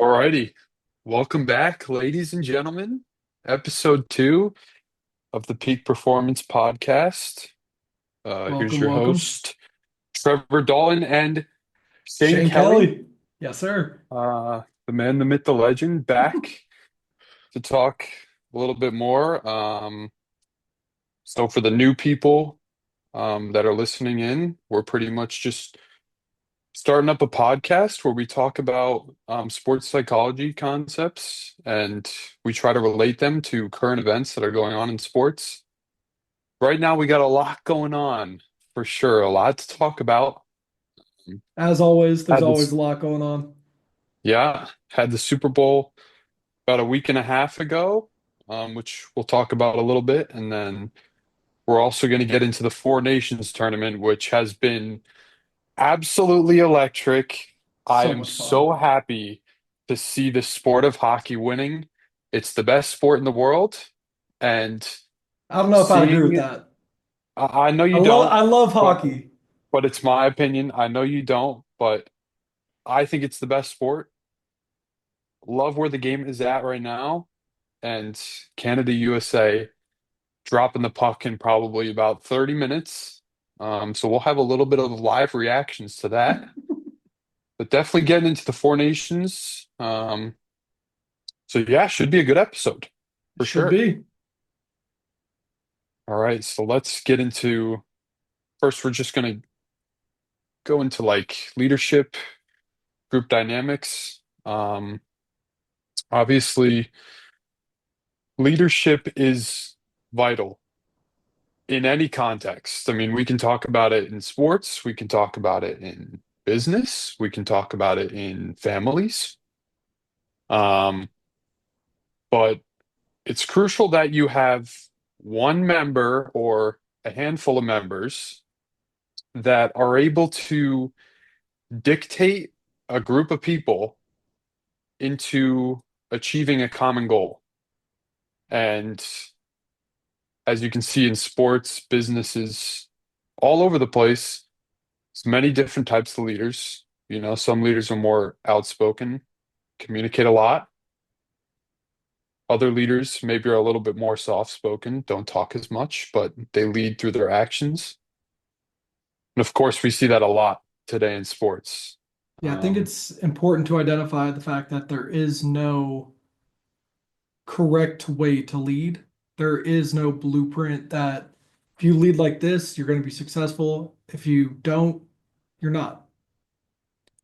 Alrighty. Welcome back, ladies and gentlemen. Episode 2 of the Peak Performance Podcast. Here's Welcome, your welcome. host, Trevor Dolan and Shane Shane Kelly, Kelly. Yes, sir. the man, the myth, the legend, back to talk a little bit more. So for the new people that are listening in, we're pretty much just starting up a podcast where we talk about sports psychology concepts and we try to relate them to current events that are going on in sports. Right now, we got a lot going on for sure, a lot to talk about. As always, there's Had always this, a lot going on. yeah, had the Super Bowl about a week and a half ago, which we'll talk about a little bit. And then we're also going to get into the Four Nations tournament, which has been absolutely electric. I So am much fun. so happy to see the sport of hockey winning. It's the best sport in the world. And I don't know if I'd agree with seeing, that. I know I you love don't, I love but hockey. it's my opinion. I know you don't, but I think it's the best sport. Love where the game is at right now. And Canada, USA dropping the puck in probably about 30 minutes. So we'll have a little bit of live reactions to that. But definitely getting into the Four Nations. So yeah, should be a good episode It for should sure. be. All right, so let's get into first. We're just gonna go into like leadership, group dynamics. Obviously, leadership is vital in any context. I mean, we can talk about it in sports, we can talk about it in business, we can talk about it in families. Um, but it's crucial that you have one member or a handful of members that are able to dictate a group of people into achieving a common goal. And as you can see in sports, businesses, all over the place, there's many different types of leaders. You know, some leaders are more outspoken, communicate a lot. Other leaders maybe are a little bit more soft-spoken, don't talk as much, but they lead through their actions. And of course, we see that a lot today in sports. Yeah, I think Um, it's important to identify the fact that there is no correct way to lead. There is no blueprint that if you lead like this, you're going to be successful. If you don't, you're not.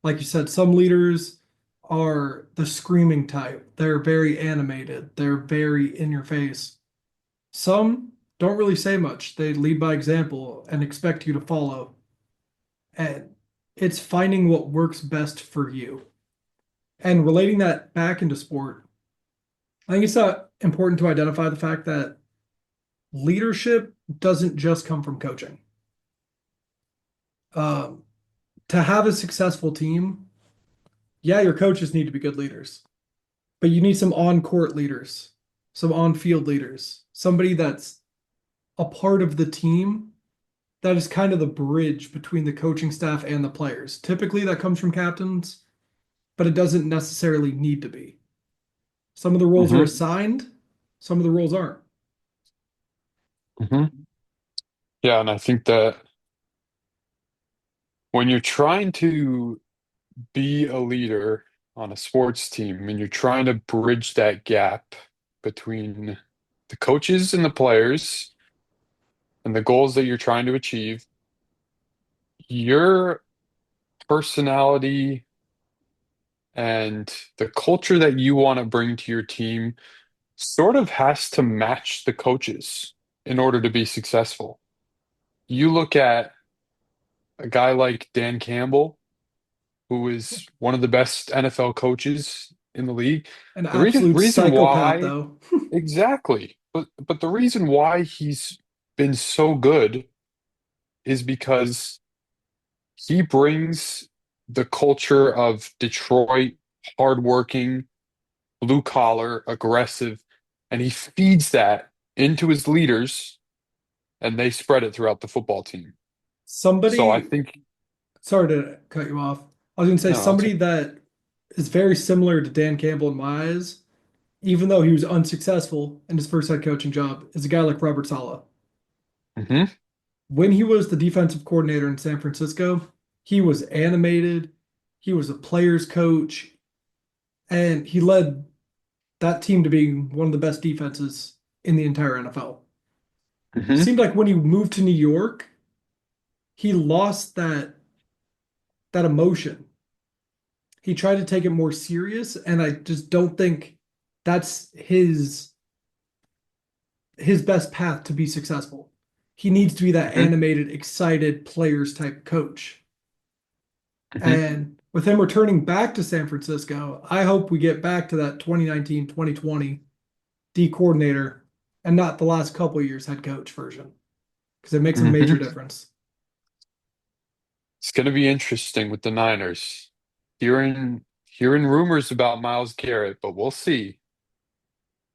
Like you said, some leaders are the screaming type. They're very animated. They're very in your face. Some don't really say much. They lead by example and expect you to follow. And it's finding what works best for you and relating that back into sport. I think it's important to identify the fact that leadership doesn't just come from coaching. Um, to have a successful team, yeah, your coaches need to be good leaders. But you need some on-court leaders, some on-field leaders, somebody that's a part of the team that is kind of the bridge between the coaching staff and the players. Typically, that comes from captains, but it doesn't necessarily need to be. Some of the roles are mhm, assigned, some of the roles aren't. mhm. Yeah, and I think that when you're trying to be a leader on a sports team and you're trying to bridge that gap between the coaches and the players and the goals that you're trying to achieve, your personality and the culture that you want to bring to your team sort of has to match the coaches in order to be successful. You look at a guy like Dan Campbell, who is one of the best NFL coaches in the league. An The reason absolute reason psychopath, why though. exactly, but the reason why he's been so good is because he brings the culture of Detroit, hardworking, blue collar, aggressive, and he feeds that into his leaders and they spread it throughout the football team. So I Somebody, think sorry to cut you off. I was going to say no, that's somebody that is very similar to Dan Campbell in my eyes, even though he was unsuccessful in his first head coaching job, is a guy like Robert Saleh. Hmm. When he was the defensive coordinator in San Francisco, he was animated, he was a player's coach, and he led that team to being one of the best defenses in the entire NFL. Hmm. Seemed like when he moved to New York, he lost that emotion. He tried to take it more serious, and I just don't think that's his best path to be successful. He needs to be that Hmm. animated, excited players type coach. Hmm. And with him returning back to San Francisco, I hope we get back to that 2019, 2020 D coordinator and not the last couple years head coach version because it makes a major Hmm. difference. It's going to be interesting with the Niners. Hearing rumors about Myles Garrett, but we'll see.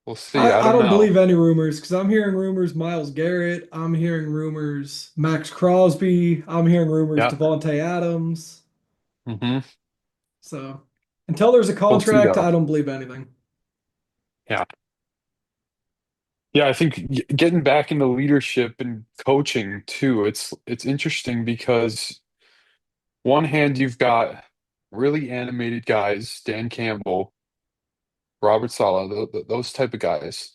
We'll see. I I don't don't know. believe any rumors because I'm hearing rumors Myles Garrett. I'm hearing rumors Max Crosby. I'm hearing rumors Yeah. Devontae Adams. Hmm. So until there's a We'll see contract, though. I don't believe anything. Yeah. Yeah, I think getting back into leadership and coaching too, it's interesting because one hand you've got really animated guys, Dan Campbell, Robert Saleh, those type of guys.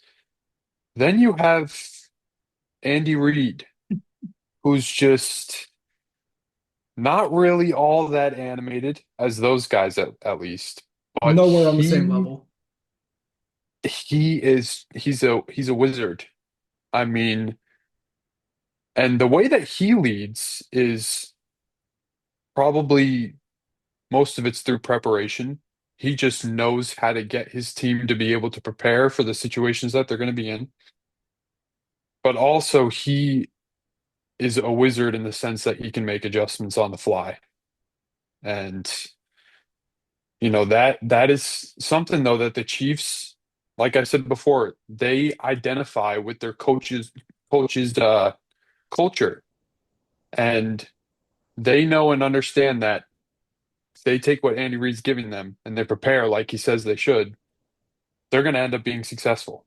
Then you have Andy Reid, who's just not really all that animated as those guys at least, but Nowhere on the same level. he's a wizard. I mean, and the way that he leads is probably most of it's through preparation. He just knows how to get his team to be able to prepare for the situations that they're going to be in. But also, he is a wizard in the sense that he can make adjustments on the fly. And that is something though that the Chiefs, like I said before, they identify with their coaches culture, and they know and understand that if they take what Andy Reid's giving them and they prepare like he says they should, they're going to end up being successful.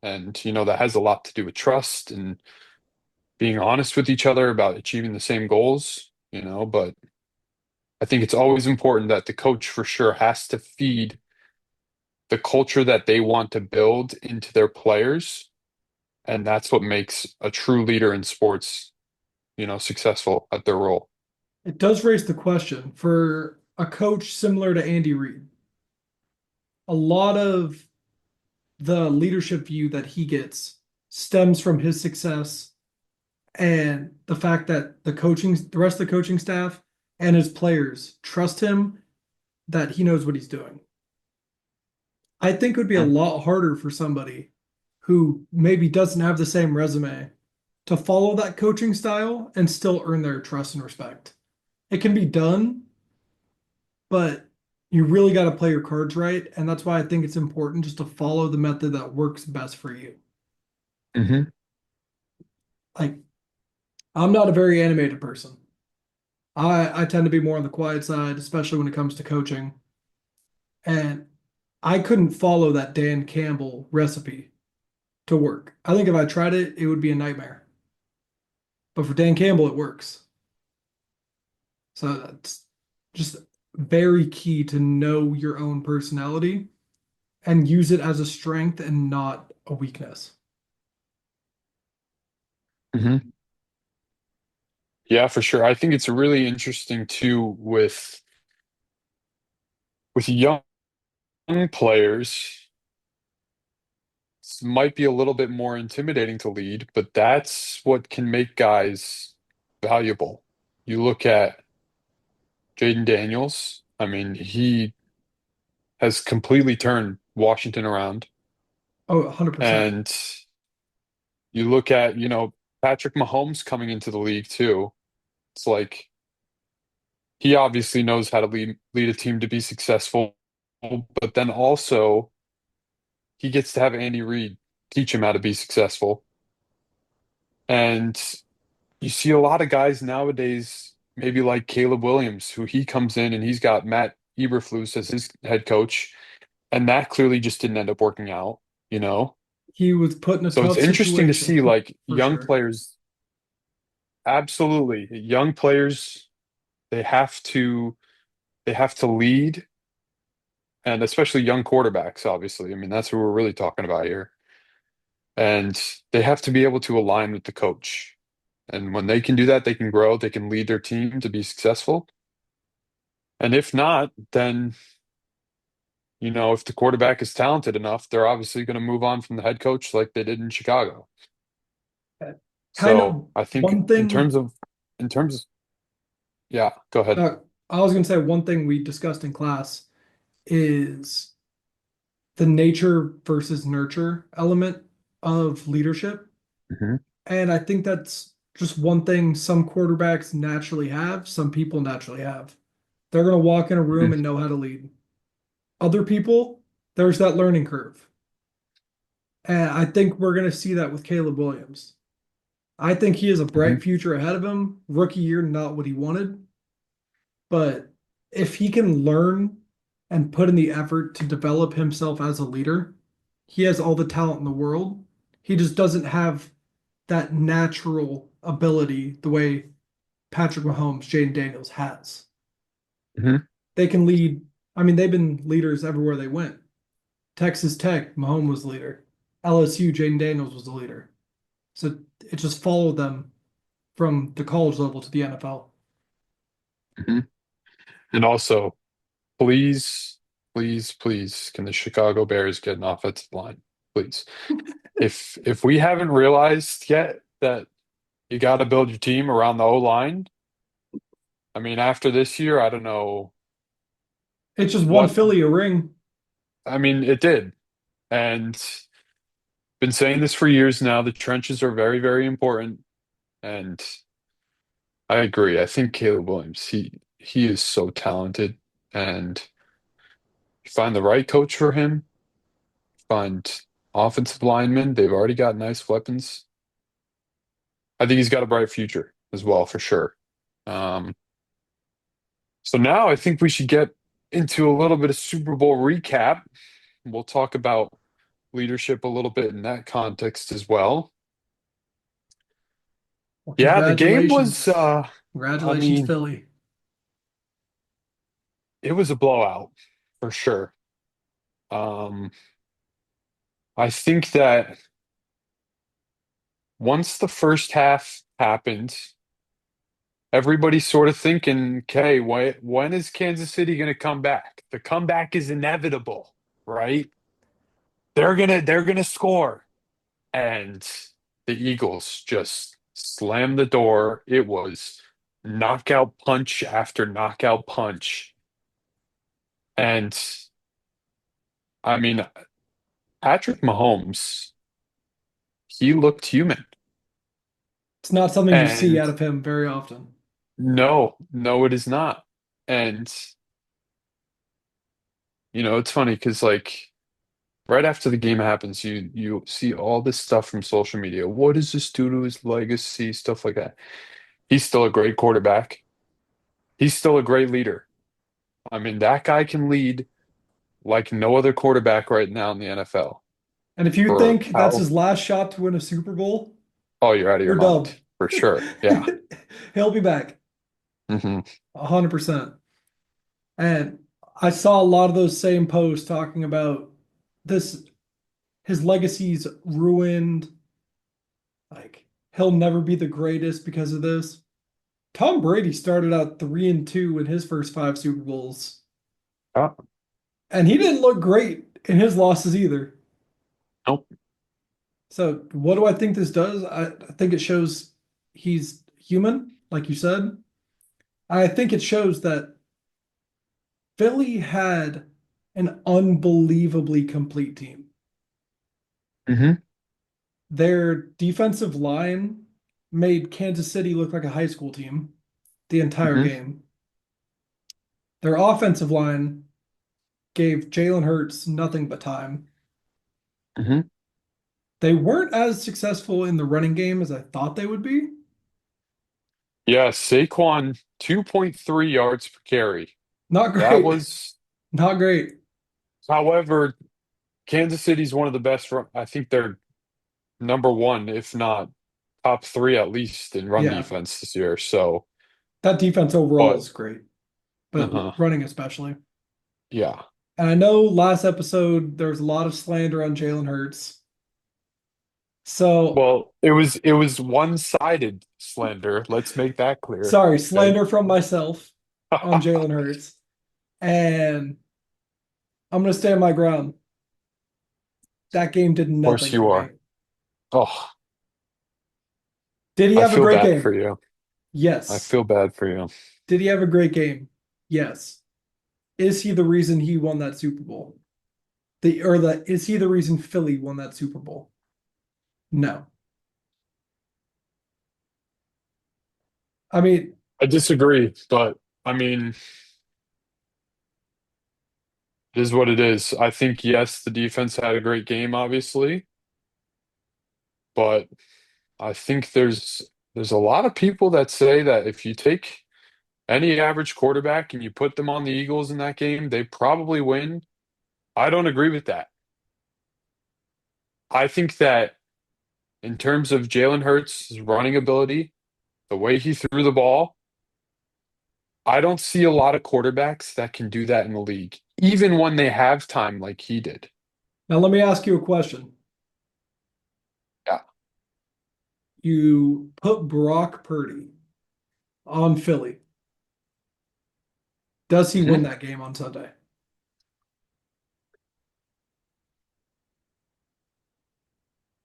And that has a lot to do with trust and being honest with each other about achieving the same goals. But I think it's always important that the coach for sure has to feed the culture that they want to build into their players. And that's what makes a true leader in sports, successful at their role. It does raise the question for a coach similar to Andy Reid. A lot of the leadership view that he gets stems from his success and the fact that the rest of the coaching staff and his players trust him that he knows what he's doing. I think it would be a Mhm. lot harder for somebody who maybe doesn't have the same resume to follow that coaching style and still earn their trust and respect. It can be done, but you really got to play your cards right. And that's why I think it's important just to follow the method that works best for you. Mhm. Like, I'm not a very animated person. I tend to be more on the quiet side, especially when it comes to coaching. And I couldn't follow that Dan Campbell recipe to work. I think if I tried it, it would be a nightmare. But for Dan Campbell, it works. So that's just very key to know your own personality and use it as a strength and not a weakness. Mhm. Yeah, for sure. I think it's really interesting too with young players. It might be a little bit more intimidating to lead, but that's what can make guys valuable. You look at Jaden Daniels. I mean, he has completely turned Washington around. Oh, 100%. And you look at, Patrick Mahomes coming into the league too. It's like he obviously knows how to lead a team to be successful, but then also he gets to have Andy Reid teach him how to be successful. And you see a lot of guys nowadays, maybe like Caleb Williams, who he comes in and he's got Eberflus as his head coach, and that clearly just didn't end up working out, you know? He was put in a So it's tough interesting to see situation like for young sure. players, absolutely, young players, they have to they have to lead, and especially young quarterbacks, obviously. I mean, that's what we're really talking about here. And they have to be able to align with the coach. And when they can do that, they can grow, they can lead their team to be successful. And if not, then, if the quarterback is talented enough, they're obviously going to move on from the head coach like they did in Chicago. Kind So of I think one thing, in terms of, yeah, go ahead. uh, I was going to say one thing we discussed in class is the nature versus nurture element of leadership. Hmm. And I think that's just one thing some quarterbacks naturally have, some people naturally have. They're going to walk in a room and Hmm. know how to lead. Other people, there's that learning curve. And I think we're going to see that with Caleb Williams. I think he has a Hmm. bright future ahead of him. Rookie year, not what he wanted. But if he can learn and put in the effort to develop himself as a leader, he has all the talent in the world. He just doesn't have that natural ability the way Patrick Mahomes, Jaden Daniels has. Hmm. They can lead. I mean, they've been leaders everywhere they went. Texas Tech, Mahomes was the leader. LSU, Jaden Daniels was the leader. So it just followed them from the college level to the NFL. Hmm. And also, please, please, please, can the Chicago Bears get an offensive line? Please. If we haven't realized yet that you got to build your team around the O line, I mean, after this year, I don't know It's just one what. Philly a ring. I mean, it did, and been saying this for years now. The trenches are very, very important, and I agree. I think Caleb Williams, he is so talented, and you find the right coach for him, find offensive linemen. They've already got nice weapons. I think he's got a bright future as well, for sure. Um, so now I think we should get into a little bit of Super Bowl recap. We'll talk about leadership a little bit in that context as well. Well, Yeah, the game was, congratulations. I Congratulations, mean, Philly. it was a blowout for sure. Um, I think that once the first half happened, everybody's sort of thinking, okay, when is Kansas City going to come back? The comeback is inevitable, right? They're gonna score. And the Eagles just slammed the door. It was knockout punch after knockout punch. And I mean, Patrick Mahomes, he looked human. It's not something you see And out of him very often. no, no, it is not. And, it's funny because, like, right after the game happens, you see all this stuff from social media. What does this do to his legacy? Stuff like that. He's still a great quarterback. He's still a great leader. I mean, that guy can lead like no other quarterback right now in the NFL. And if you For think that's how? his last shot to win a Super Bowl, Oh, you're out of your you're dumb. mind for sure. Yeah. He'll be back Hmm. 100%. And I saw a lot of those same posts talking about this, his legacy's ruined. Like, he'll never be the greatest because of this. Tom Brady started out 3-2 in his first five Super Bowls, Oh, and he didn't look great in his losses either. nope. So, what do I think this does? I think it shows he's human, like you said. I think it shows that Philly had an unbelievably complete team. Hmm. Their defensive line made Kansas City look like a high school team the entire Hmm. game. Their offensive line gave Jalen Hurts nothing but time. Hmm. They weren't as successful in the running game as I thought they would be. Yeah, Saquon, 2.3 yards per carry. Not That great. was, Not great. however, Kansas City's one of the best run. I think they're number one, if not top three at least in run Yeah. defense this year. So, That defense overall but is great, but uh running especially. yeah. And I know last episode there was a lot of slander on Jalen Hurts. So Well, it was one-sided slander. Let's make that clear. sorry, Okay. slander from myself on Of Jalen Hurts. And I'm gonna stand my ground. That game did course nothing you for me. are. Oh, Did he I have a feel great bad for game? you. I Yes. feel bad for you. Did he have a great game? Yes. Is he the reason he won that Super Bowl? Is he the reason Philly won that Super Bowl? No. I mean, I disagree, but I mean, it is what it is. I think yes, the defense had a great game, obviously, but I think there's a lot of people that say that if you take any average quarterback and you put them on the Eagles in that game, they probably win. I don't agree with that. I think that in terms of Jalen Hurts' running ability, the way he threw the ball, I don't see a lot of quarterbacks that can do that in the league, even when they have time like he did. now let me ask you a question. Yeah. You put Brock Purdy on Philly. Does he win Mhm. that game on Sunday?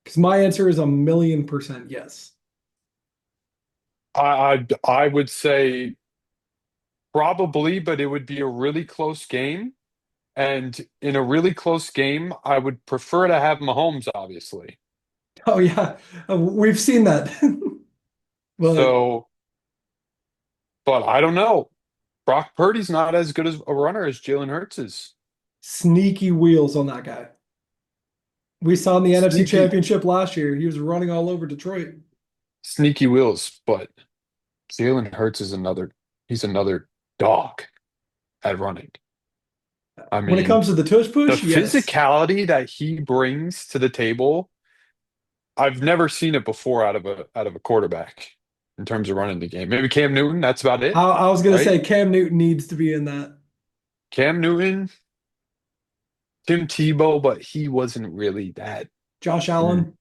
Because my answer is 1,000,000% yes. I would say probably, but it would be a really close game. And in a really close game, I would prefer to have Mahomes, obviously. Oh yeah, we've seen that. But So, but I don't know. Brock Purdy's not as good as a runner as Jalen Hurts is. sneaky wheels on that guy. We saw in the NFC Sneaky, Championship last year, he was running all over Detroit. sneaky wheels, but Jalen Hurts is he's another dog at running. I When it mean, comes to the tush the push, yes. physicality that he brings to the table, I've never seen it before out of a quarterback in terms of running the game. Maybe Cam Newton, that's about it, I was gonna right? say Cam Newton needs to be in that. Cam Newton, Tim Tebow, but he wasn't really that. Josh Mm. Allen,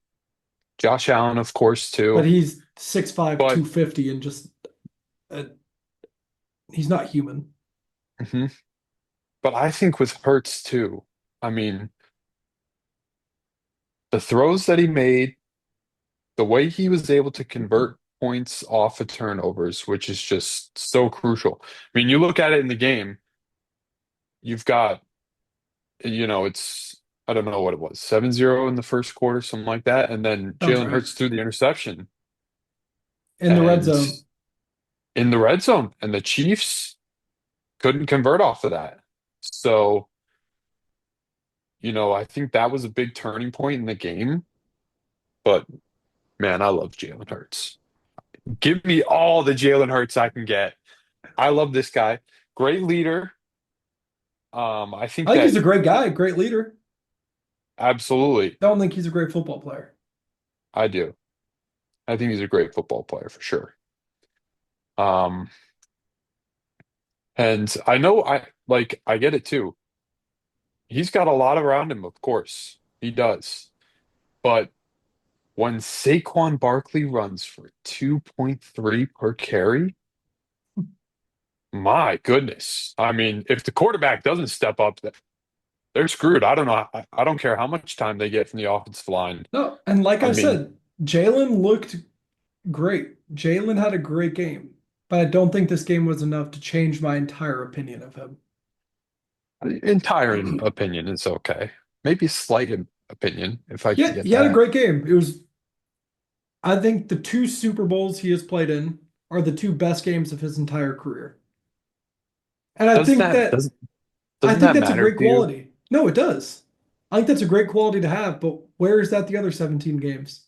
Josh Allen, of course, but too. he's 6'5", But 250, and just uh, he's not human. mhm. But I think with Hurts too. I mean, the throws that he made, the way he was able to convert points off of turnovers, which is just so crucial. I mean, you look at it in the game, you've got, it's, I don't know what it was, 7-0 in the first quarter, something like that. And then Sounds Jalen right. Hurts threw the interception In the red and zone. in the red zone, and the Chiefs couldn't convert off of that. So, I think that was a big turning point in the game. But man, I love Jalen Hurts. Give me all the Jalen Hurts I can get. I love this guy. Great leader. I I think think he's that a great guy, great leader. absolutely I don't think he's a great football player. I do. I think he's a great football player for sure. Um, and I know I get it too. He's got a lot around him, of course. He does. But when Saquon Barkley runs for 2.3 per carry, my goodness. I mean, if the quarterback doesn't step up, they're screwed. I don't know. I don't care how much time they get from the offensive line. No, and like I I mean, said, Jalen looked great. Jalen had a great game, but I don't think this game was enough to change my entire opinion of him. entire opinion is okay. Maybe a slight opinion, if I can Yeah, get he had a that. great game. I think the two Super Bowls he has played in are the two best games of his entire career. And Does that I doesn't think that that's a matter great to you? quality. No, it does. I think that's a great quality to have, but where is that the other 17 games?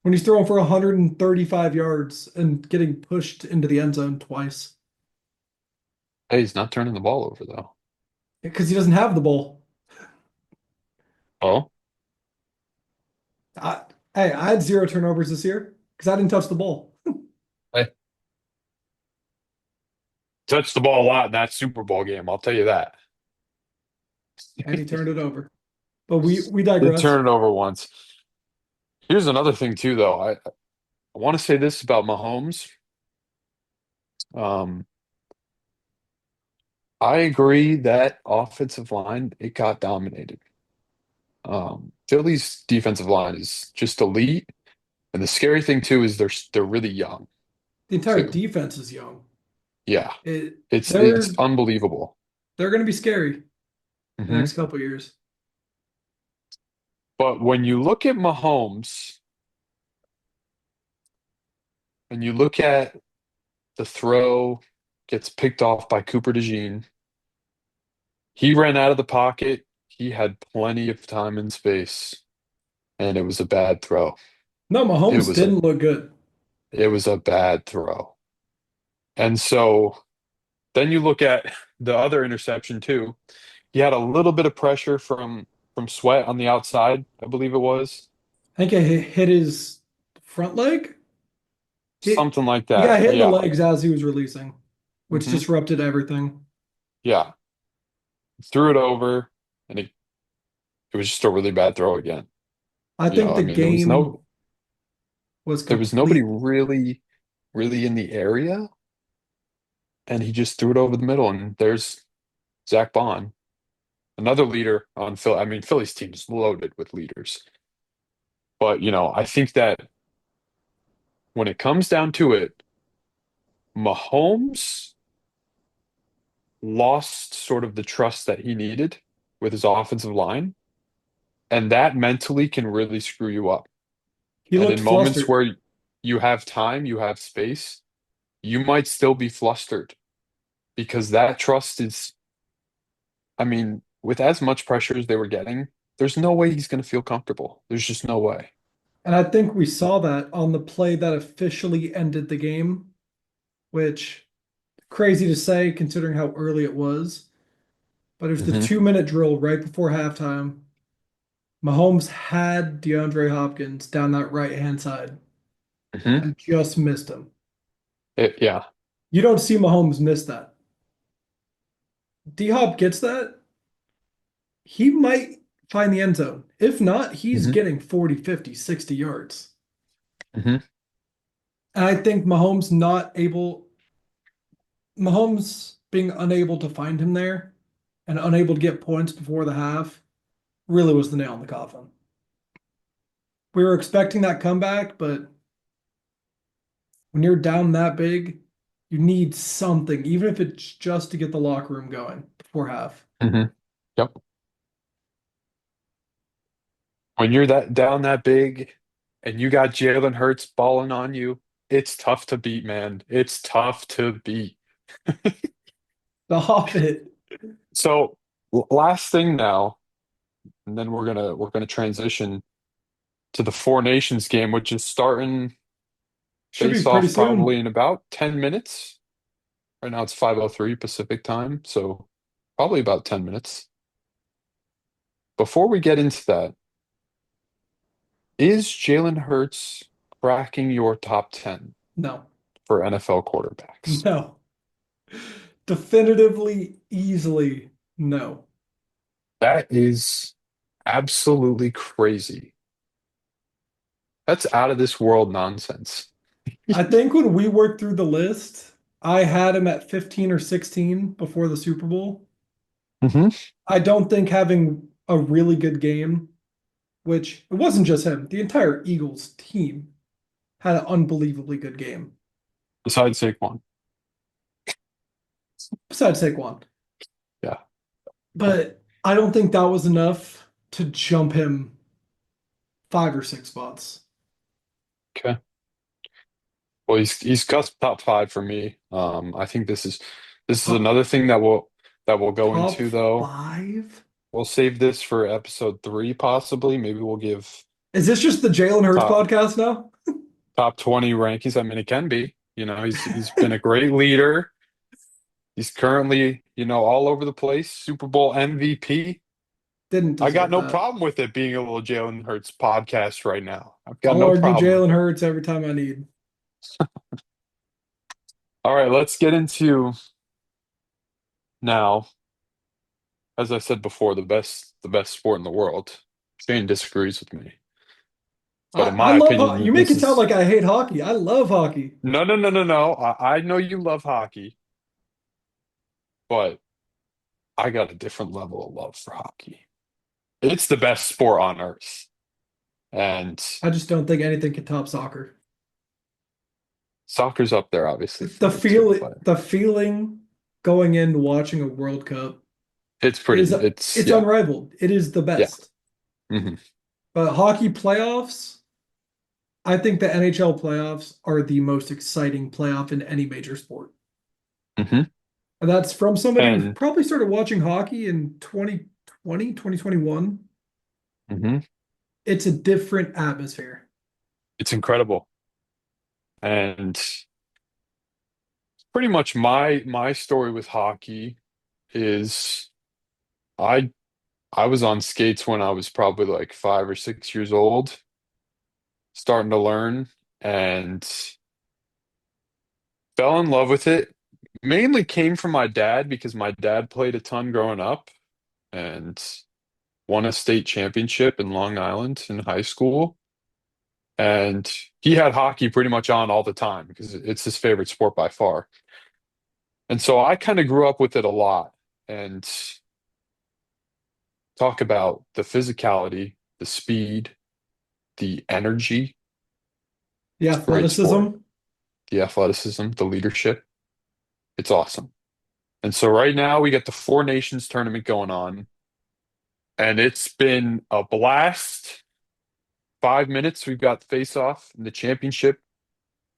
When he's throwing for 135 yards and getting pushed into the end zone twice. Hey, he's not turning the ball over though. because he doesn't have the ball. Oh, I, hey, I had zero turnovers this year because I didn't touch the ball I touched the ball a lot in that Super Bowl game. I'll tell you that. and he turned it over. But we Did digress. turn it over once. Here's another thing too, though. I want to say this about Mahomes. Um, I agree that offensive line, it got dominated. Philly's defensive line is just elite, and the scary thing too is they're really young The entire too. defense is young. Yeah, It it's they're unbelievable. they're going to be scary the Hmm. next couple of years. But when you look at Mahomes and you look at the throw gets picked off by Cooper DeJean, he ran out of the pocket. He had plenty of time and space, and it was a bad throw. No, It Mahomes was a didn't look good. it was a bad throw. And so then you look at the other interception too. He had a little bit of pressure from Sweat on the outside, I believe it was. I think it hit his front leg. He Something like he got that. hit in the Yeah. legs as he was releasing, which Hmm. disrupted everything. Yeah. Threw it over and it was just a really bad throw again. I think I the mean, game was there was nobody complete. really in the area, and he just threw it over the middle. And there's Zach Bond, another leader on Phil. I mean, Philly's team is loaded with leaders. But, I think that when it comes down to it, Mahomes lost sort of the trust that he needed with his offensive line, and that mentally can really screw you up. He And looked in moments flustered. where you have time, you have space, you might still be flustered because that trust is, I mean, with as much pressure as they were getting, there's no way he's going to feel comfortable. There's just no way. And I think we saw that on the play that officially ended the game, which crazy to say considering how early it was. But it was the Hmm. 2 minute drill right before halftime. Mahomes had DeAndre Hopkins down that right hand side Hmm. and just missed him. Yeah. You don't see Mahomes miss that. D Hop gets that, he might find the end zone. If not, he's Hmm. getting 40, 50, 60 yards. Hmm. And I think Mahomes being unable to find him there and unable to get points before the half really was the nail in the coffin. We were expecting that comeback, but when you're down that big, you need something, even if it's just to get the locker room going before half. Hmm. Yep. When you're that down that big and you got Jalen Hurts balling on you, it's tough to beat, man. It's tough to beat. Stop it. So last thing now, and then we're gonna transition to the Four Nations game, which is starting Should be face pretty off soon. probably in about 10 minutes. Right now it's 5:03 Pacific time, so probably about 10 minutes. Before we get into that, is Jalen Hurts cracking your top 10 No, for NFL quarterbacks? no. Definitively, easily, no. That is absolutely crazy. That's out of this world nonsense. I think when we worked through the list, I had him at 15 or 16 before the Super Bowl. Hmm. I don't think having a really good game, which it wasn't just him, the entire Eagles team had an unbelievably good game, Besides Saquon. besides Saquon. Yeah. But I don't think that was enough to jump him 5 or 6 spots. Okay. Well, he's got top five for me. I think this is Top, another thing that we'll go top into though. 5? We'll save this for episode three, possibly. Maybe we'll give Is this just the Jalen Hurts top podcast now? top 20 rankings. I mean, it can be. He's been a great leader. He's currently, all over the place. Super Bowl MVP. Didn't I got deserve no that. problem with it being a little Jalen Hurts podcast right now. I've got I'll no argue problem with Jalen it. Hurts every time I need. All right, let's get into now, as I said before, the best sport in the world. Shane disagrees with me, but in I my love opinion, you make this it sound is like I hate hockey. I love hockey. no, no, no, no, no. I know you love hockey, but I got a different level of love for hockey. It's the best sport on earth, and I just don't think anything can top soccer. soccer's up there obviously for The me too. feel But the feeling going into watching a World Cup it's is pretty. It's it's yeah, unrivaled. It is the yeah. best. Hmm. But hockey playoffs, I think the NHL playoffs are the most exciting playoff in any major sport. Hmm. And that's from somebody who And probably started watching hockey in 2020, 2021. hmm It's a different atmosphere. it's incredible. And pretty much my story with hockey is I I was on skates when I was probably like 5 or 6 years old, starting to learn, and fell in love with it. Mainly came from my dad because my dad played a ton growing up and won a state championship in Long Island in high school. And he had hockey pretty much on all the time because it's his favorite sport by far. And so I kind of grew up with it a lot and talk about the physicality, the speed, the energy. The It's a great sport. athleticism. The athleticism, the leadership. It's awesome. And so right now we got the Four Nations tournament going on, and it's been a blast. 5 minutes, we've got the face-off in the championship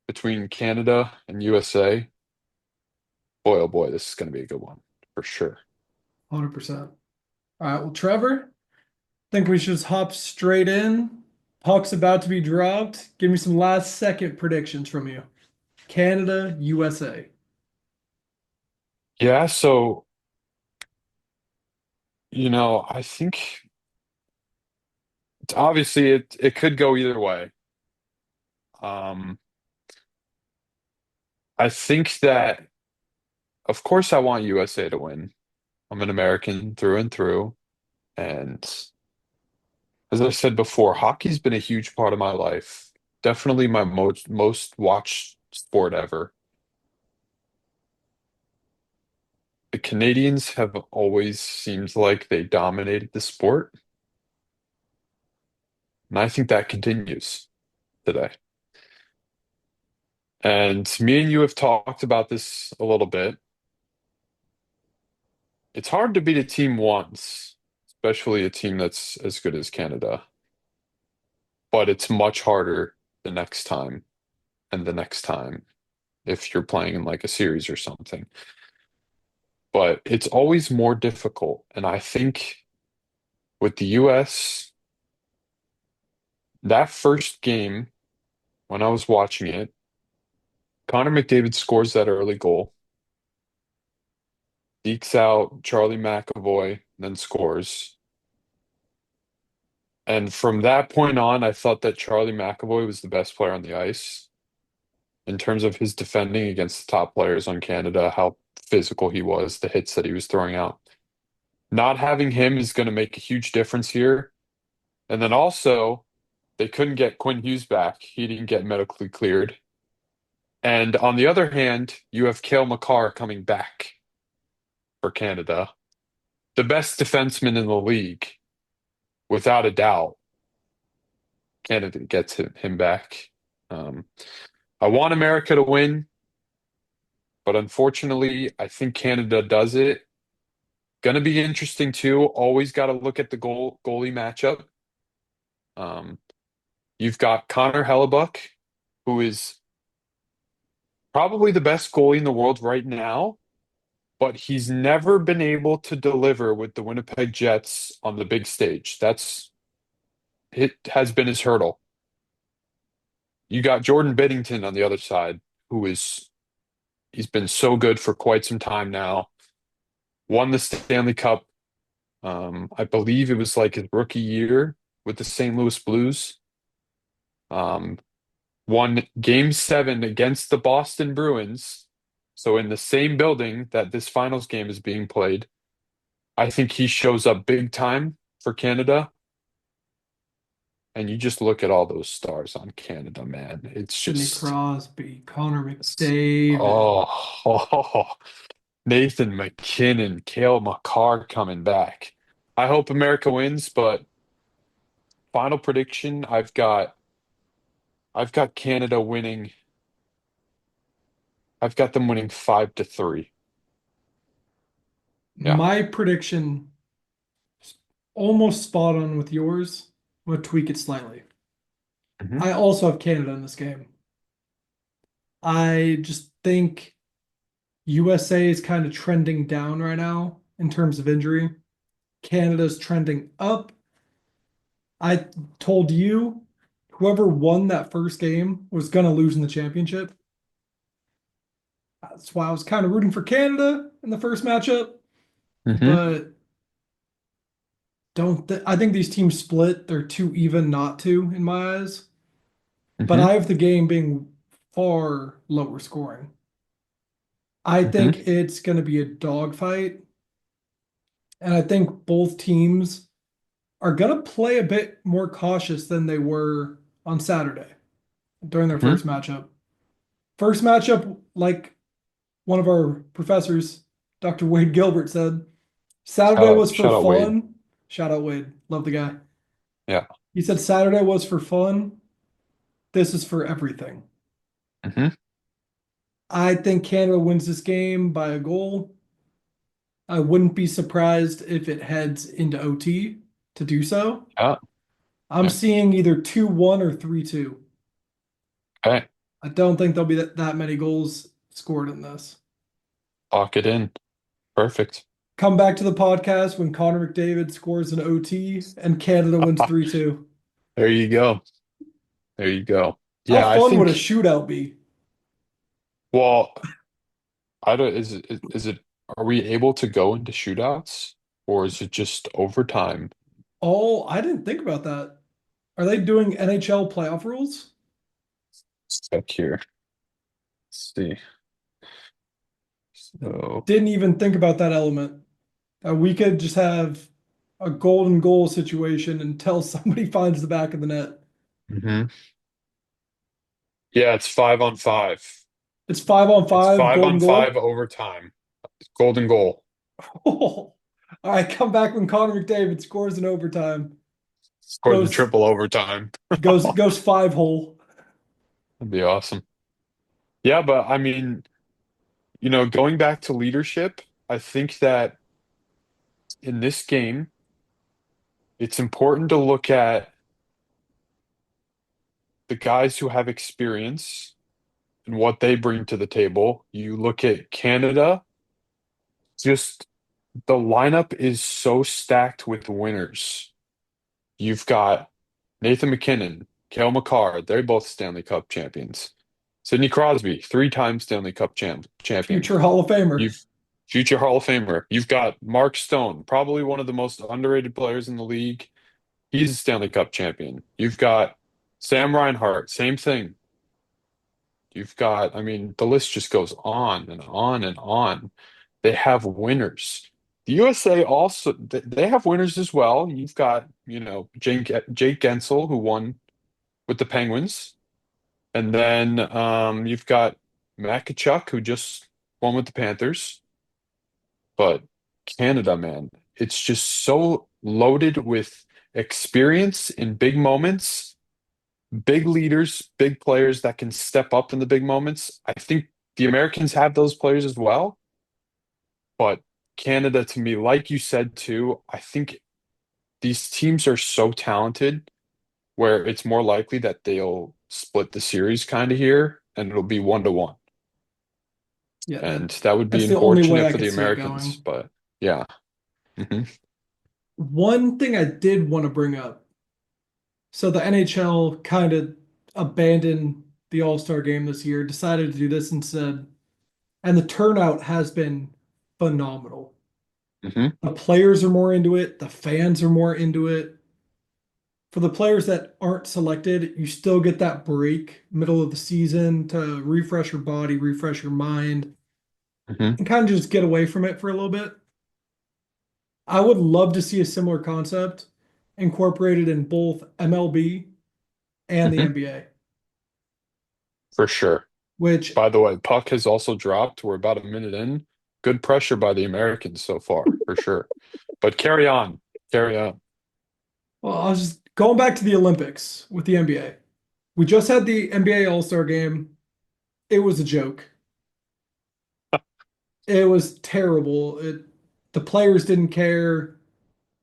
between Canada and USA. Boy, oh boy, this is going to be a good one for sure. 100%. All right, well, Trevor, I think we should just hop straight in. Puck's about to be dropped. Give me some last second predictions from you. Canada, USA. Yeah, so, I think obviously it could go either way. Um, I think that, of course, I want USA to win. I'm an American through and through. And as I said before, hockey's been a huge part of my life. Definitely my most watched sport ever. The Canadians have always seemed like they dominated the sport, and I think that continues today. And me and you have talked about this a little bit. It's hard to beat a team once, especially a team that's as good as Canada, but it's much harder the next time and the next time if you're playing in like a series or something. But it's always more difficult. And I think with the US, that first game, when I was watching it, Connor McDavid scores that early goal, ekes out Charlie McAvoy, then scores. And from that point on, I thought that Charlie McAvoy was the best player on the ice in terms of his defending against the top players on Canada, how physical he was, the hits that he was throwing out. Not having him is going to make a huge difference here. And then also, they couldn't get Quinn Hughes back. He didn't get medically cleared. And on the other hand, you have Cale Makar coming back for Canada, the best defenseman in the league, without a doubt. Canada gets him back. Um, I want America to win, but unfortunately, I think Canada does it. Going to be interesting too. Always got to look at the goalie matchup. Um, you've got Connor Hellebuck, who is probably the best goalie in the world right now, but he's never been able to deliver with the Winnipeg Jets on the big stage. It has been his hurdle. You got Jordan Binnington on the other side, who is He's been so good for quite some time now. Won the Stanley Cup. I believe it was like his rookie year with the St. Louis Blues. Um, Won Game 7 against the Boston Bruins. So in the same building that this finals game is being played, I think he shows up big time for Canada. And you just look at all those stars on Canada, man. It's Sidney just, Crosby, Connor it's- McDavid. oh, Nathan McKinnon, Cale Makar coming back. I hope America wins, but final prediction, I've got Canada winning. I've got them winning 5-3. Yeah. My prediction is almost spot on with yours. I'm gonna tweak it slightly. Hmm. I also have Canada in this game. I just think USA is kind of trending down right now in terms of injury. Canada's trending up. I told you whoever won that first game was going to lose in the championship. That's why I was kind of rooting for Canada in the first matchup. Hmm. But don't th I think these teams split. They're too even not to, in my eyes. But Hmm. I have the game being far lower scoring. I Hmm. think it's going to be a dogfight. And I think both teams are going to play a bit more cautious than they were on Saturday during their Hmm. first matchup. First matchup, like one of our professors, Dr. Wade Gilbert, said, Shout Saturday out, was for shout out Wade. fun. Shout out Wade. Love the guy. Yeah. He said Saturday was for fun. This is for everything. Hmm. I think Canada wins this game by a goal. I wouldn't be surprised if it heads into OT to do so. Yeah. I'm Yeah. seeing either 2-1 or 3-2. Okay. I don't think there'll be that many goals scored in this. Lock it in. Perfect. Come back to the podcast when Connor McDavid scores an OT and Canada wins 3-2. There you go. There you go. How Yeah, I fun would a think, shootout be? well, I don't, is it, are we able to go into shootouts or is it just overtime? Oh, I didn't think about that. Are they doing NHL playoff rules? Let's check here. Let's see. So, Didn't even think about that element. We could just have a golden goal situation until somebody finds the back of the net. hmm, yeah, it's 5-on-5. It's 5-on-5, Five golden on five goal. overtime. Golden goal. Oh, all right, come back when Connor McDavid scores in overtime. Scores in Goes triple overtime. goes 5 hole. That'd be awesome. Yeah, but I mean, going back to leadership, I think that in this game, it's important to look at the guys who have experience and what they bring to the table. You look at Canada, just the lineup is so stacked with winners. You've got Nathan McKinnon, Cale Makar, they're both Stanley Cup champions. Sidney Crosby, three-time Stanley Cup champion. Future Hall of Famer. You've future Hall of Famer. You've got Mark Stone, probably one of the most underrated players in the league. He's a Stanley Cup champion. You've got Sam Reinhart, same thing. You've got, I mean, the list just goes on and on and on. They have winners. The USA also, they have winners as well. You've got, Jake Gensel, who won with the Penguins. And then you've got Matt Tkachuk, who just won with the Panthers. But Canada, man, it's just so loaded with experience in big moments, big leaders, big players that can step up in the big moments. I think the Americans have those players as well, but Canada, to me, like you said too, I think these teams are so talented where it's more likely that they'll split the series kind of here and it'll be 1-1. Yeah, And that would be that's the only way unfortunate I for could the see it Americans, going. but yeah. Hmm. One thing I did want to bring up. So the NHL kind of abandoned the All-Star game this year, decided to do this instead. and the turnout has been phenomenal. Hmm. The players are more into it, the fans are more into it. For the players that aren't selected, you still get that break middle of the season to refresh your body, refresh your mind, Hmm. and kind of just get away from it for a little bit. I would love to see a similar concept incorporated in both MLB and the Hmm. NBA, For sure. which By the way, puck has also dropped. We're about a minute in. Good pressure by the Americans so far, for sure. But carry on. Carry on. well, I was just going back to the Olympics with the NBA. We just had the NBA All-Star game. It was a joke. It was terrible. The players didn't care.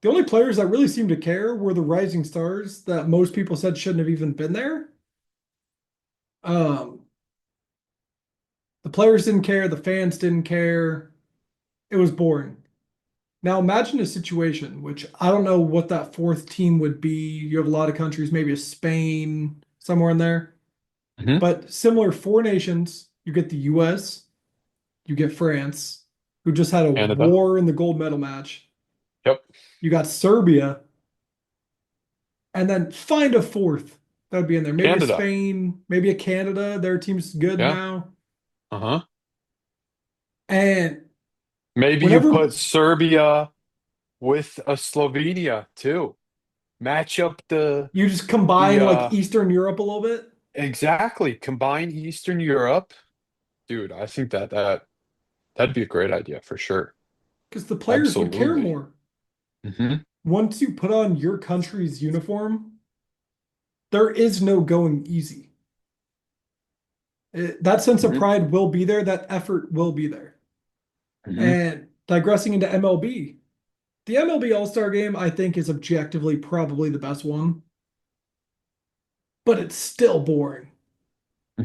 The only players that really seemed to care were the rising stars that most people said shouldn't have even been there. Um, the players didn't care, the fans didn't care. It was boring. Now imagine a situation which I don't know what that fourth team would be. You have a lot of countries, maybe a Spain, somewhere in there. Hmm. But similar four nations, you get the US, you get France, who just had a Canada. war in the gold medal match. Yep. You got Serbia, and then find a fourth that would be in there. Maybe a Canada. Spain, maybe a Canada. Their team's good Yeah. now. Uh-huh. And Maybe you whenever put Serbia with a Slovenia too. Match up you just the combine like Eastern Europe a little bit, exactly. Combine Eastern Europe. Dude, I think that'd be a great idea for sure. because the players would care Absolutely. more. Hmm. Once you put on your country's uniform, there is no going easy. That sense of Hmm. pride will be there, that effort will be there. Hmm. And digressing into MLB, the MLB All-Star game, I think, is objectively probably the best one, but it's still boring.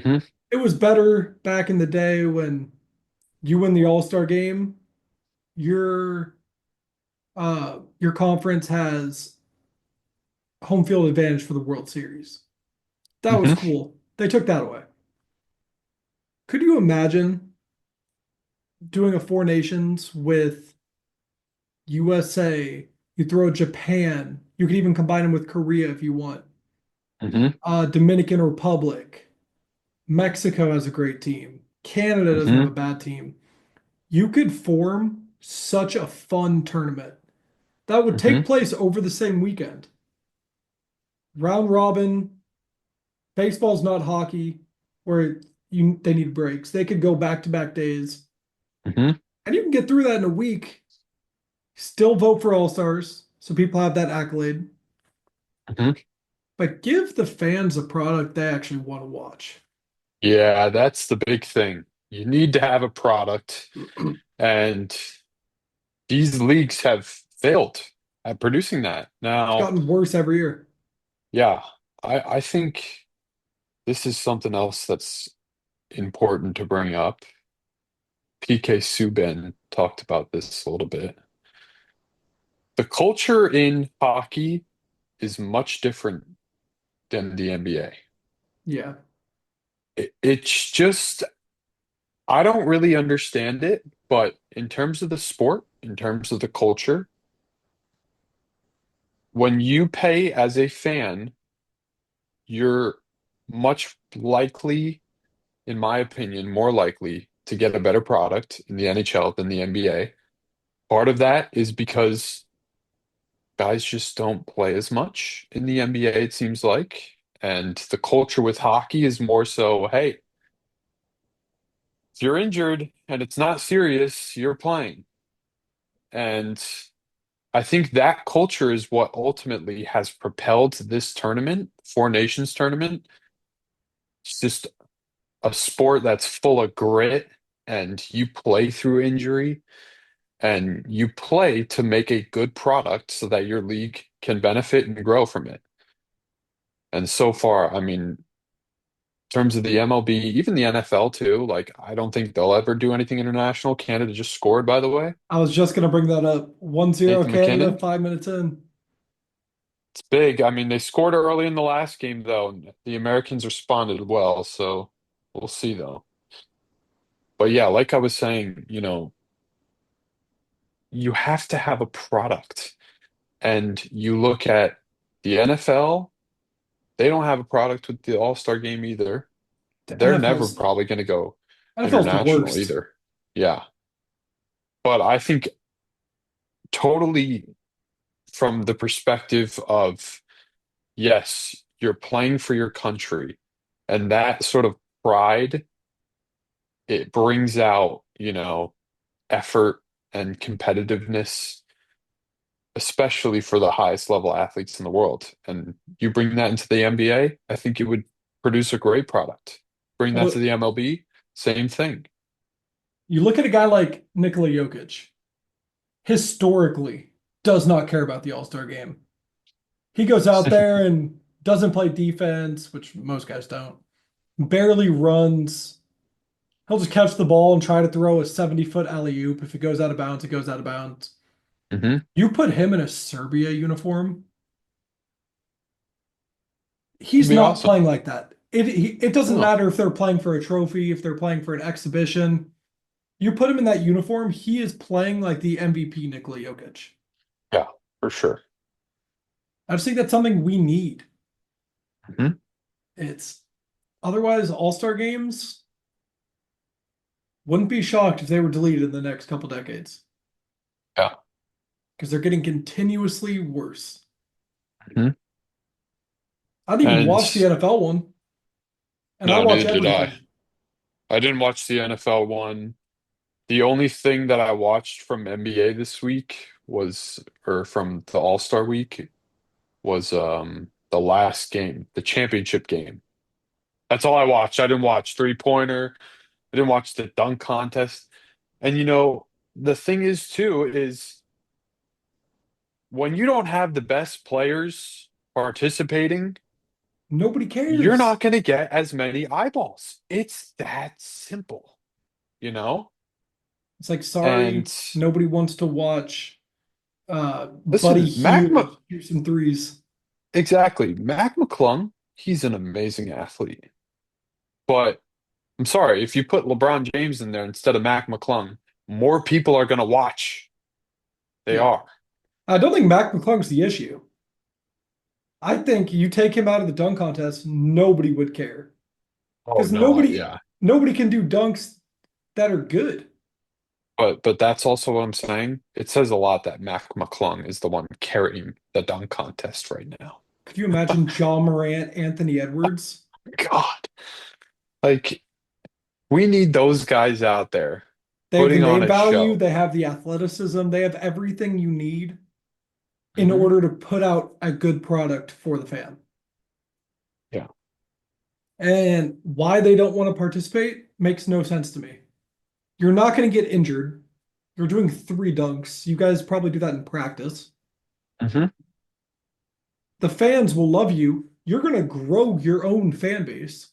Hmm. It was better back in the day when you win the All-Star game, your conference has home field advantage for the World Series. That was Hmm. cool. They took that away. Could you imagine doing a four nations with USA? You throw Japan. You could even combine them with Korea if you want. Hmm. Dominican Republic. Mexico has a great team. Canada doesn't have Hmm. a bad team. You could form such a fun tournament that would take Hmm. place over the same weekend. Round robin. Baseball's not hockey where they need breaks. They could go back to back days. Hmm. And you can get through that in a week, still vote for All Stars, so people have that accolade. Hmm. But give the fans a product they actually want to watch. Yeah, that's the big thing. You need to have a product, and these leagues have failed at producing that. It's Now, gotten worse every year. yeah, I think this is something else that's important to bring up. PK Subban talked about this a little bit. The culture in hockey is much different than the NBA. Yeah. It's just, I don't really understand it, but in terms of the sport, in terms of the culture, when you pay as a fan, you're much likely, in my opinion, more likely to get a better product in the NHL than the NBA. Part of that is because guys just don't play as much in the NBA, it seems like. And the culture with hockey is more so, hey, if you're injured and it's not serious, you're playing. And I think that culture is what ultimately has propelled this tournament, Four Nations tournament. It's just a sport that's full of grit and you play through injury and you play to make a good product so that your league can benefit and grow from it. And so far, I mean, in terms of the MLB, even the NFL too, like I don't think they'll ever do anything international. Canada just scored, by the way. I was just going to bring that up. 1-0 Nathan Canada, McKinnon. 5 minutes in. It's big. I mean, they scored early in the last game though. And the Americans responded well, so we'll see though. But yeah, like I was saying, you have to have a product. And you look at the NFL, they don't have a product with the All-Star game either. The They're never NFL's probably going to go NFL's the international worst. either. Yeah. But I think totally from the perspective of, yes, you're playing for your country, and that sort of pride, it brings out, effort and competitiveness, especially for the highest level athletes in the world. And you bring that into the NBA, I think it would produce a great product. Bring that to Well, the MLB, same thing. you look at a guy like Nikola Jokic, historically does not care about the All-Star game. He goes out there and doesn't play defense, which most guys don't. Barely runs. He'll just catch the ball and try to throw a 70-foot alley-oop. If it goes out of bounds, it goes out of bounds. Hmm. You put him in a Serbia uniform, It'd he's be not awesome. playing like that. It doesn't No. matter if they're playing for a trophy, if they're playing for an exhibition. You put him in that uniform, he is playing like the MVP Nikola Jokic. Yeah, for sure. I just think that's something we need. Hmm. It's otherwise All-Star games wouldn't be shocked if they were deleted in the next couple decades Yeah. because they're getting continuously worse. Hmm. I didn't even And watch the NFL one, and I no, watch neither did I. everything. I didn't watch the NFL one. The only thing that I watched from NBA this week or from the All-Star week, was the last game, the championship game. That's all I watched. I didn't watch three-pointer. I didn't watch the dunk contest. And the thing is too is when you don't have the best players participating, Nobody you're cares. not going to get as many eyeballs. It's that simple, you know? It's like, And sorry, nobody wants to watch Buddy listen, Hield shoot some threes. exactly, Mac McClung, he's an amazing athlete. But I'm sorry, if you put LeBron James in there instead of Mac McClung, more people are going to watch. They Yeah. are. I don't think Mac McClung's the issue. I think you take him out of the dunk contest, nobody would care. Oh Because no, nobody yeah. nobody can do dunks that are good. But that's also what I'm saying. It says a lot that Mac McClung is the one carrying the dunk contest right now. Could you imagine John Morant, Anthony Edwards? God, like we need those guys out there They have the putting on name a value, show. they have the athleticism, they have everything you need in Hmm. order to put out a good product for the fan. Yeah. And why they don't want to participate makes no sense to me. You're not going to get injured. You're doing three dunks. You guys probably do that in practice. Hmm. The fans will love you. You're going to grow your own fan base.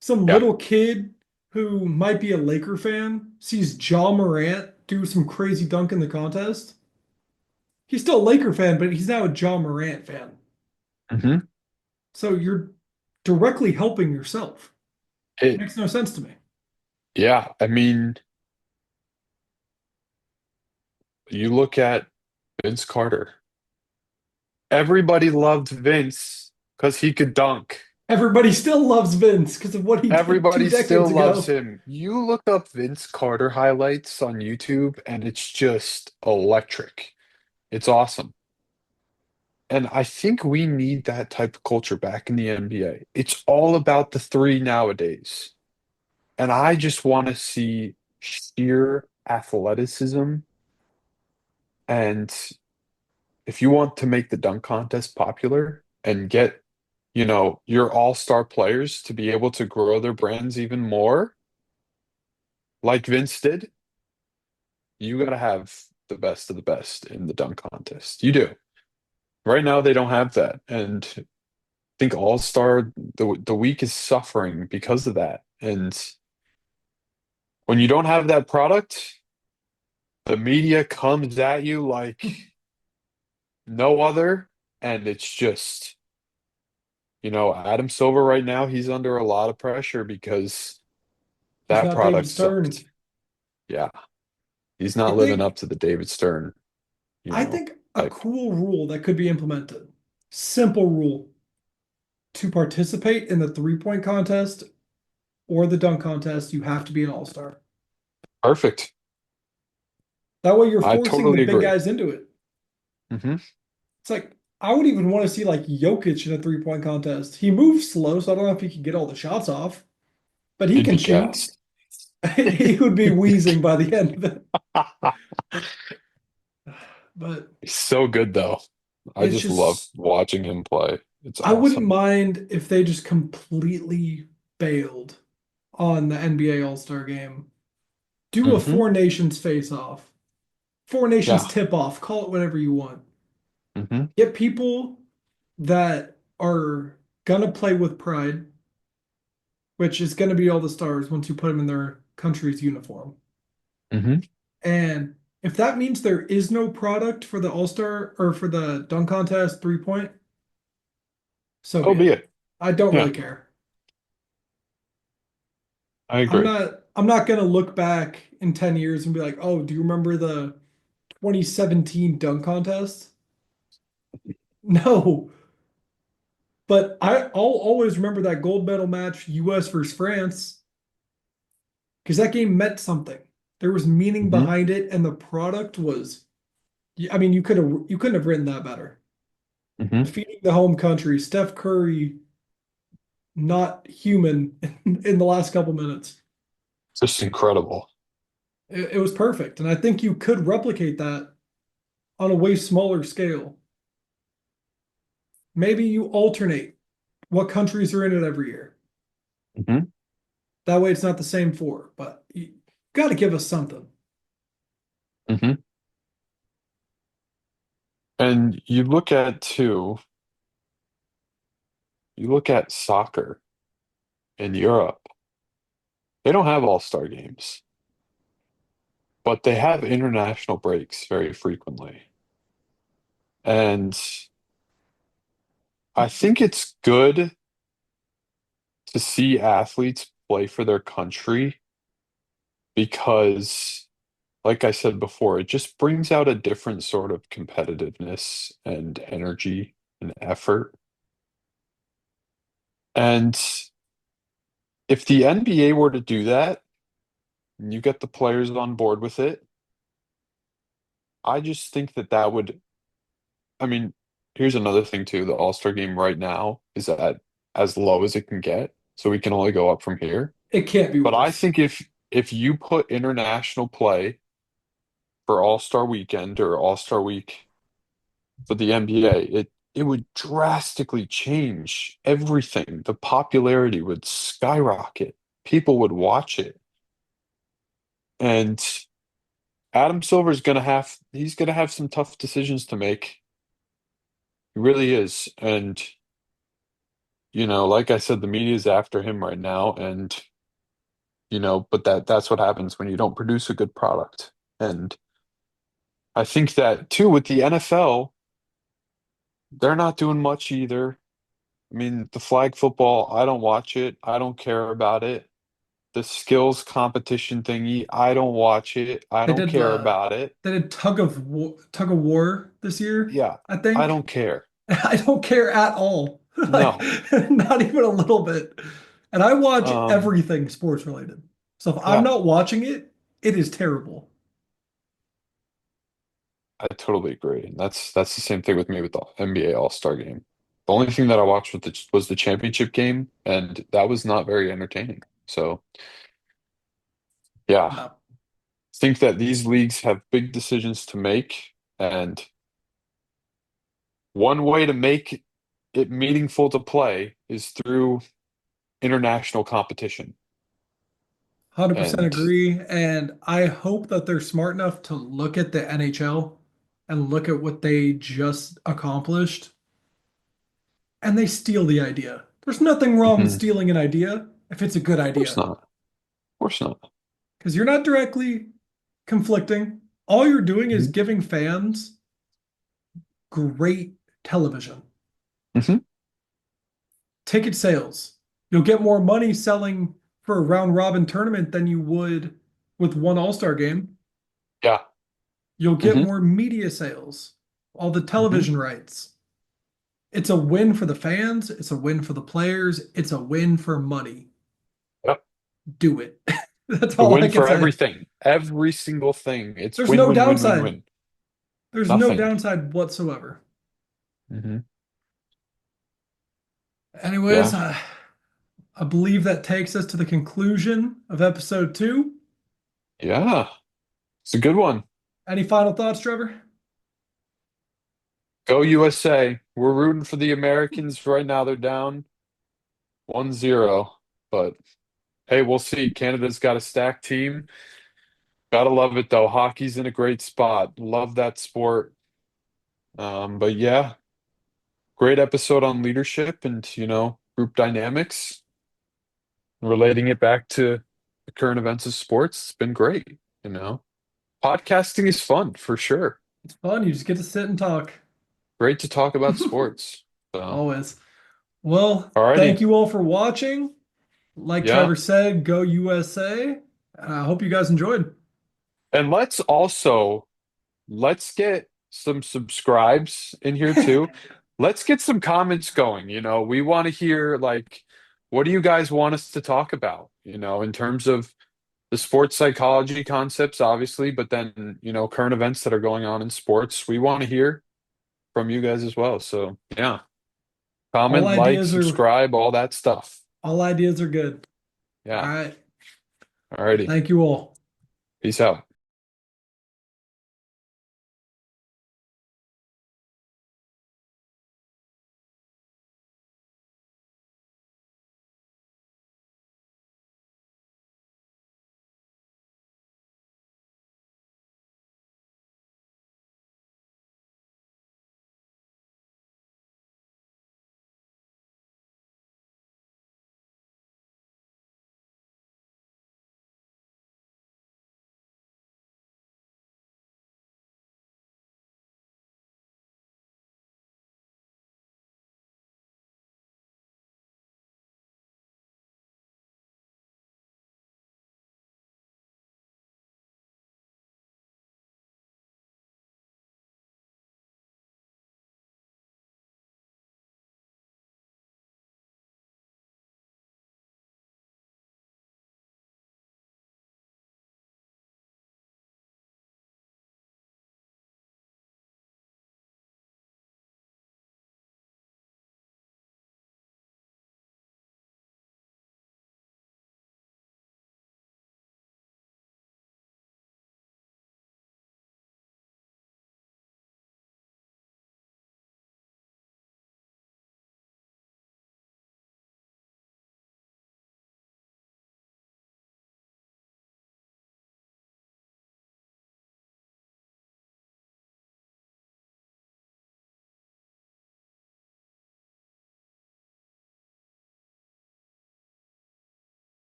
Some Yeah. little kid who might be a Laker fan sees John Morant do some crazy dunk in the contest. He's still a Laker fan, but he's now a John Morant fan. Hmm. So you're directly helping yourself. It, Makes no sense to me. yeah. I mean, you look at Vince Carter. Everybody loved Vince because he could dunk. Everybody still loves Vince because of what he did two Everybody still decades loves ago. him. You look up Vince Carter highlights on YouTube, and it's just electric. It's awesome. And I think we need that type of culture back in the NBA. It's all about the three nowadays. And I just want to see sheer athleticism. And if you want to make the dunk contest popular and get, your all-star players to be able to grow their brands even more, like Vince did, you got to have the best of the best in the dunk contest. You do. Right now, they don't have that. And I think All-Star, the week is suffering because of that. And when you don't have that product, the media comes at you like no other. And it's just, Adam Silver right now, he's under a lot of pressure because He's That not David product Stern. sucked. Yeah. He's I not living think up to the David Stern, I think a hype. cool rule that could be implemented. Simple rule to participate in the 3-point contest or the dunk contest, you have to be an all-star. Perfect. That way you're I forcing the totally big agree. guys into it. Hmm. It's like I would even want to see like Jokic in a 3-point contest. He moves slow, so I don't know if he can get all the shots off, but he He'd can be shoot. gassed. He would be wheezing by the end of it. But He's so good though. I it's just love just watching him play. It's I wouldn't awesome. mind if they just completely bailed on the NBA All-Star game. Do a Hmm. four nations face-off, four nations Yeah. tip-off, call it whatever you want. Hmm. Get people that are gonna play with pride, which is gonna be all the stars once you put them in their country's uniform. Hmm. And if that means there is no product for the All-Star or for the dunk contest 3-point, so So be be it. it. I don't Yeah, really care. I I'm agree. not I'm not gonna look back in 10 years and be like, oh, do you remember the 2017 dunk contest? No. But I'll always remember that gold medal match, US versus France, because that game meant something. There was meaning Hmm. behind it, and the product was, I mean, you couldn't have written that better. Hmm. Defeating the home country, Steph Curry, not human in the last couple minutes. Just incredible. It was perfect. And I think you could replicate that on a way smaller scale. Maybe you alternate what countries are in it every year. Hmm. That way it's not the same four, but you got to give us something. Hmm. And you look at too, you look at soccer in Europe. They don't have all-star games, but they have international breaks very frequently. And I think it's good to see athletes play for their country because, like I said before, it just brings out a different sort of competitiveness and energy and effort. And if the NBA were to do that, and you get the players on board with it, I just think that that would, I mean, here's another thing too. The All-Star game right now is at as low as it can get, so we can only go up from here. It can't be But I worse. think if you put international play for All-Star Weekend or All-Star Week for the NBA, it would drastically change everything. The popularity would skyrocket. People would watch it. And Adam Silver's he's gonna have some tough decisions to make. He really is. And like I said, the media is after him right now, and but that's what happens when you don't produce a good product. And I think that too with the NFL, they're not doing much either. I mean, the flag football, I don't watch it. I don't care about it. The skills competition thingy, I don't watch it. I They don't did care about it. tug of war this year, Yeah, I I think. don't care. I don't care at all. Like No. not even a little bit. And I watch Um, everything sports related. So if I'm yeah, not watching it, it is terrible. I totally agree. And that's the same thing with me with the NBA All-Star game. The only thing that I watched was the championship game, and that was not very entertaining. So, yeah, No. think that these leagues have big decisions to make, and one way to make it meaningful to play is through international competition. 100% And agree. And I hope that they're smart enough to look at the NHL and look at what they just accomplished and they steal the idea. There's nothing wrong with mhm, of stealing an idea if it's a good course idea not. Of course not. because you're not directly conflicting. All you're doing is Mhm, giving fans great television, mhm, ticket sales. You'll get more money selling for a round robin tournament than you would with one All-Star game. Yeah. You'll get Hmm. more media sales, all the Hmm. television rights. It's a win for the fans, it's a win for the players, it's a win for money. Yep. Do it. That's A all I win can for say. everything. Every single thing. It's There's win, no win, win, win, downside. win. There's no Nothing. downside whatsoever. Hmm. Anyways, Yeah. I believe that takes us to the conclusion of episode 2. Yeah. It's a good one. Any final thoughts, Trevor? Go USA. We're rooting for the Americans right now. They're down 1-0. But hey, we'll see. Canada's got a stacked team. Gotta love it though. Hockey's in a great spot. Love that sport. But yeah, great episode on leadership and, group dynamics, relating it back to the current events of sports. It's been great, you know. Podcasting is fun for sure. It's fun. You just get to sit and talk. Great to talk about sports. So, Always. Well, thank alrighty. you all for watching. Like Yeah. Trevor said, go USA. I hope you guys enjoyed. And let's get some subscribes in here too. Let's get some comments going. We want to hear like, what do you guys want us to talk about? In terms of the sports psychology concepts, obviously, but then, current events that are going on in sports. We want to hear from you guys as well. So yeah, All comment, like, ideas are subscribe, all that stuff. all ideas are good. All Yeah. right. Alrighty. Thank you all. Peace out.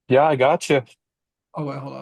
Yeah, I got you. Oh, wait, hold on.